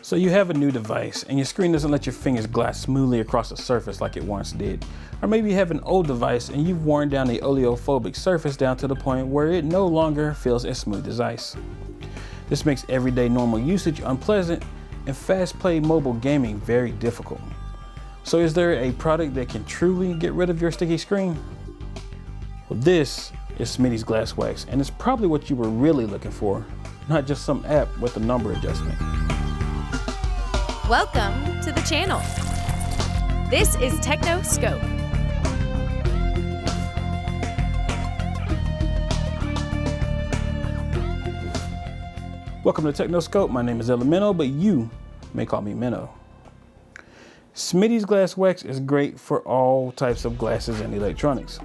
So you have a new device and your screen doesn't let your fingers glide smoothly across the surface like it once did. Or maybe you have an old device and you've worn down the oleophobic surface down to the point where it no longer feels as smooth as ice. This makes everyday normal usage unpleasant and fast-play mobile gaming very difficult. So is there a product that can truly get rid of your sticky screen? Well, this is Smitty's Glass Wax, and it's probably what you were really looking for, not just some app with a number adjustment. Welcome to the channel. This is TechnoScope. Welcome to TechnoScope. My name is Elemento, but you may call me Minnow. Smitty's Glass Wax is great for all types of glasses and electronics.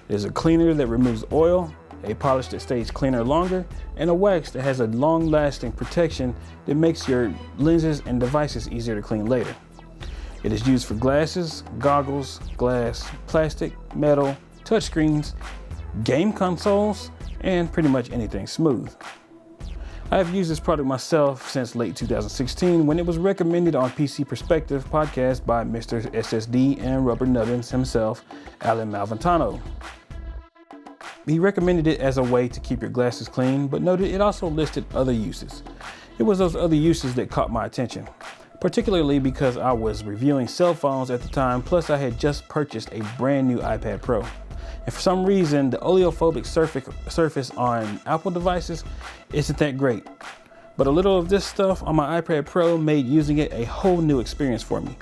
There's a cleaner that removes oil, a polish that stays cleaner longer, and a wax that has a long-lasting protection that makes your lenses and devices easier to clean later. It is used for glasses, goggles, glass, plastic, metal, touchscreens, game consoles, and pretty much anything smooth. I have used this product myself since late 2016 when it was recommended on PC Perspective podcast by Mr. SSD and Rubber Nubbins himself, Alan Malventano. He recommended it as a way to keep your glasses clean, but noted it also listed other uses. It was those other uses that caught my attention, particularly because I was reviewing cell phones at the time, plus I had just purchased a brand new iPad Pro. And for some reason, the oleophobic surface on Apple devices isn't that great. But a little of this stuff on my iPad Pro made using it a whole new experience for me.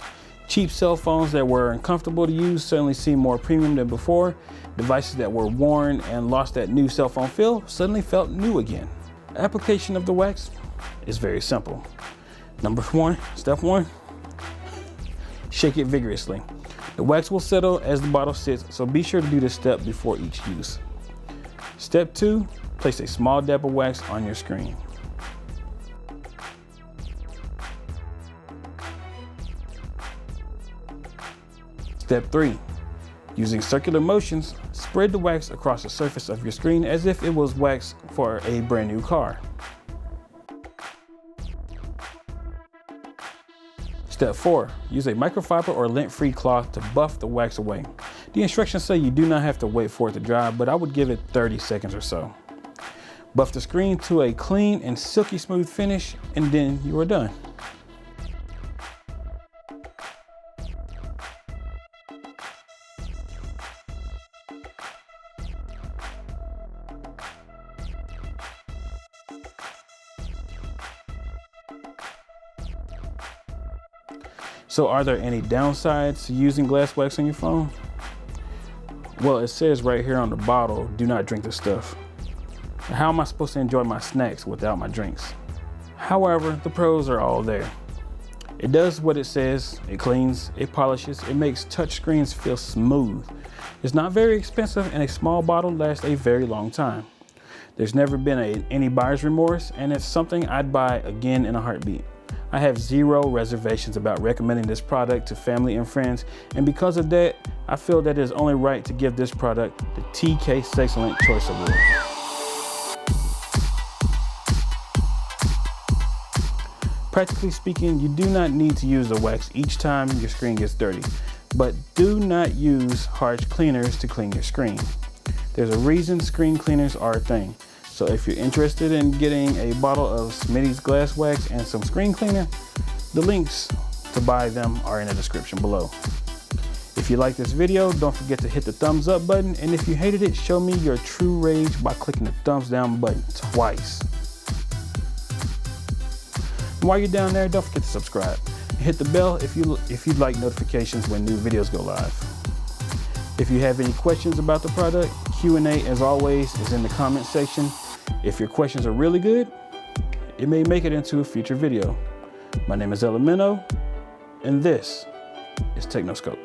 Cheap cell phones that were uncomfortable to use suddenly seemed more premium than before. Devices that were worn and lost that new cell phone feel suddenly felt new again. Application of the wax is very simple. Step one, shake it vigorously. The wax will settle as the bottle sits, so be sure to do this step before each use. Step 2, place a small dab of wax on your screen. Step 3, using circular motions, spread the wax across the surface of your screen as if it was wax for a brand new car. Step 4, use a microfiber or lint-free cloth to buff the wax away. The instructions say you do not have to wait for it to dry, but I would give it 30 seconds or so. Buff the screen to a clean and silky smooth finish, and then you are done. So are there any downsides to using glass wax on your phone? Well, it says right here on the bottle, do not drink the stuff. How am I supposed to enjoy my snacks without my drinks? However, the pros are all there. It does what it says, it cleans, it polishes, it makes touch screens feel smooth. It's not very expensive and a small bottle lasts a very long time. There's never been any buyer's remorse, and it's something I'd buy again in a heartbeat. I have zero reservations about recommending this product to family and friends, and because of that, I feel that it is only right to give this product the TKS Excellent Choice Award. Practically speaking, you do not need to use the wax each time your screen gets dirty, but do not use harsh cleaners to clean your screen. There's a reason screen cleaners are a thing. So if you're interested in getting a bottle of Smitty's Glass Wax and some screen cleaner, the links to buy them are in the description below. If you like this video, don't forget to hit the thumbs up button, and if you hated it, show me your true rage by clicking the thumbs down button twice. And while you're down there, don't forget to subscribe and hit the bell if you'd like notifications when new videos go live. If you have any questions about the product, Q&A as always is in the comment section. If your questions are really good, it may make it into a future video. My name is Elemento, and this is TechnoScope.